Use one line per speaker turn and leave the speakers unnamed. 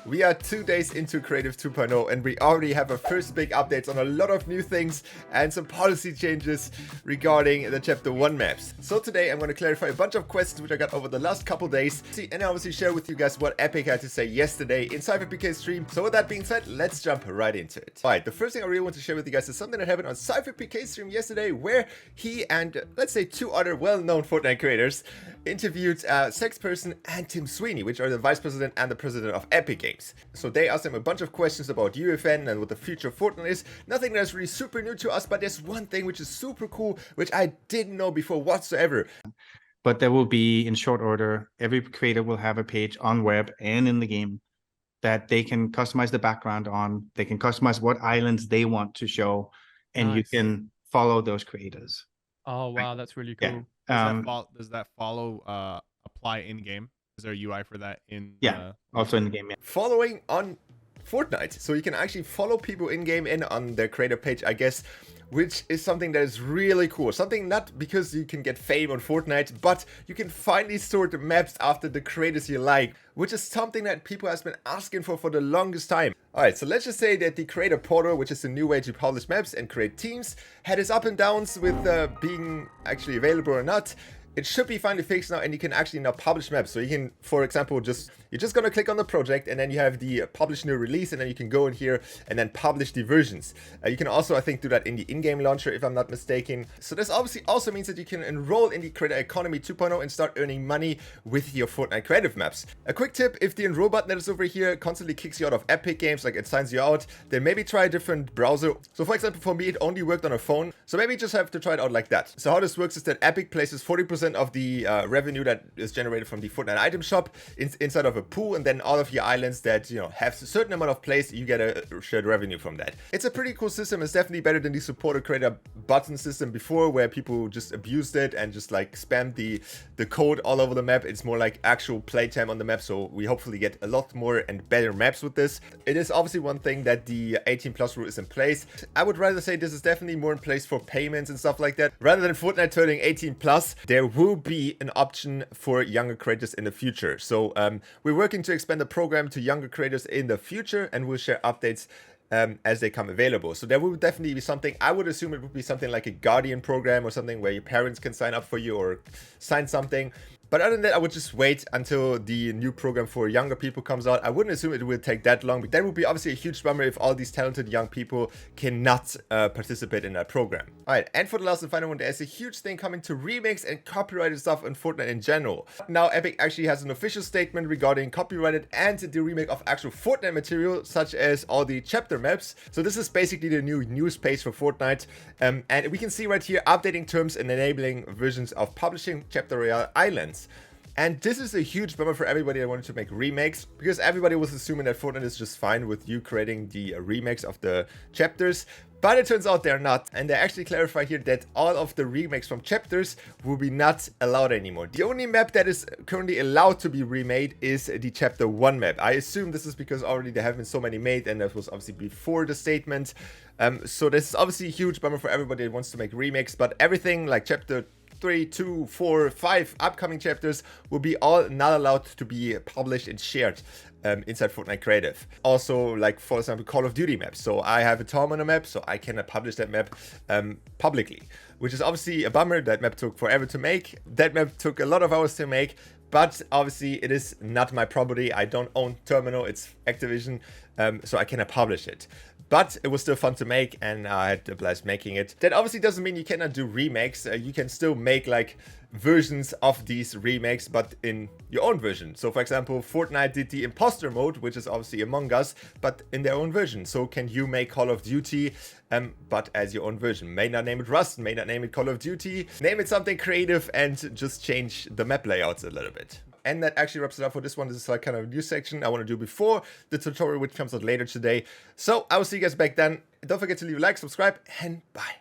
We are 2 days into Creative 2.0 and we already have our first big updates on a lot of new things and some policy changes regarding the Chapter 1 maps. So today I'm going to clarify a bunch of questions which I got over the last couple days and obviously share with you guys what Epic had to say yesterday in CypherPK's stream. So with that being said, let's jump right into it. Alright, the first thing I really want to share with you guys is something that happened on CypherPK's stream yesterday where he and let's say 2 other well-known Fortnite creators interviewed Sexperson and Tim Sweeney, which are the vice president and the president of Epic Games. So they asked him a bunch of questions about UEFN and what the future of Fortnite is. Nothing that's really super new to us, but there's one thing which is super cool, which I didn't know before whatsoever.
But there will be, in short order, every creator will have a page on web and in the game that they can customize the background on. They can customize what islands they want to show, and you can follow those creators.
Oh, wow, that's really cool.
Yeah.
Does that follow apply in game? Is there a UI for that in?
Yeah, also in the game. Yeah.
Following on Fortnite, so you can actually follow people in game and on their creator page, I guess, which is something that is really cool. Something not because you can get fame on Fortnite, but you can finally sort the maps after the creators you like, which is something that people have been asking for the longest time. Alright, so let's just say that the creator portal, which is a new way to publish maps and create teams, had its up and downs with being actually available or not. It should be finally fixed now, and you can actually now publish maps. So you can, for example, you're just gonna click on the project, and then you have the publish new release, and then you can go in here and then publish the versions. You can also, I think, do that in the in-game launcher, if I'm not mistaken. So this obviously also means that you can enroll in the Creator Economy 2.0 and start earning money with your Fortnite creative maps. A quick tip: if the enroll button that is over here constantly kicks you out of Epic Games, like it signs you out, then maybe try a different browser. So for example, for me, it only worked on a phone, so maybe you just have to try it out like that. So how this works is that Epic places 40% of the revenue that is generated from the Fortnite item shop inside of a pool, and then all of your islands that have a certain amount of plays, you get a shared revenue from that. It's a pretty cool system. It's definitely better than the supported creator button system before, where people just abused it and just like spammed the code all over the map. It's more like actual playtime on the map, so we hopefully get a lot more and better maps with this. It is obviously one thing that the 18+ rule is in place. I would rather say this is definitely more in place for payments and stuff like that. Rather than Fortnite turning 18+, there will be an option for younger creators in the future. So we're working to expand the program to younger creators in the future, and we'll share updates as they come available. So there will definitely be something. I would assume it would be something like a Guardian program or something where your parents can sign up for you or sign something. But other than that, I would just wait until the new program for younger people comes out. I wouldn't assume it will take that long, but that would be obviously a huge bummer if all these talented young people cannot participate in that program. Alright, and for the last and final one, there's a huge thing coming to remakes and copyrighted stuff in Fortnite in general. Now, Epic actually has an official statement regarding copyrighted and the remake of actual Fortnite material, such as all the chapter maps. So this is basically the new news page for Fortnite. And we can see right here, updating terms and enabling versions of publishing chapter royale islands. And this is a huge bummer for everybody that wanted to make remakes, because everybody was assuming that Fortnite is just fine with you creating the remakes of the chapters. But it turns out they're not, and they actually clarify here that all of the remakes from chapters will be not allowed anymore. The only map that is currently allowed to be remade is the Chapter 1 map. I assume this is because already there have been so many made, and that was obviously before the statement. So this is obviously a huge bummer for everybody that wants to make remakes, but everything like Chapter 3, 2, 4, 5 upcoming chapters will be all not allowed to be published and shared inside Fortnite Creative. Also, like for example, Call of Duty maps. So I have a Tom on a map, so I cannot publish that map publicly, which is obviously a bummer. That map took forever to make. That map took a lot of hours to make, but obviously it is not my property. I don't own Terminal, it's Activision, so I cannot publish it. But it was still fun to make, and I had a blast making it. That obviously doesn't mean you cannot do remakes. You can still make like versions of these remakes, but in your own version. So for example, Fortnite did the imposter mode, which is obviously Among Us, but in their own version. So can you make Call of Duty, but as your own version? May not name it Rust, may not name it Call of Duty, name it something creative and just change the map layouts a little bit. And that actually wraps it up for this one. This is like kind of a new section I want to do before the tutorial, which comes out later today. So I will see you guys back then. Don't forget to leave a like, subscribe, and bye.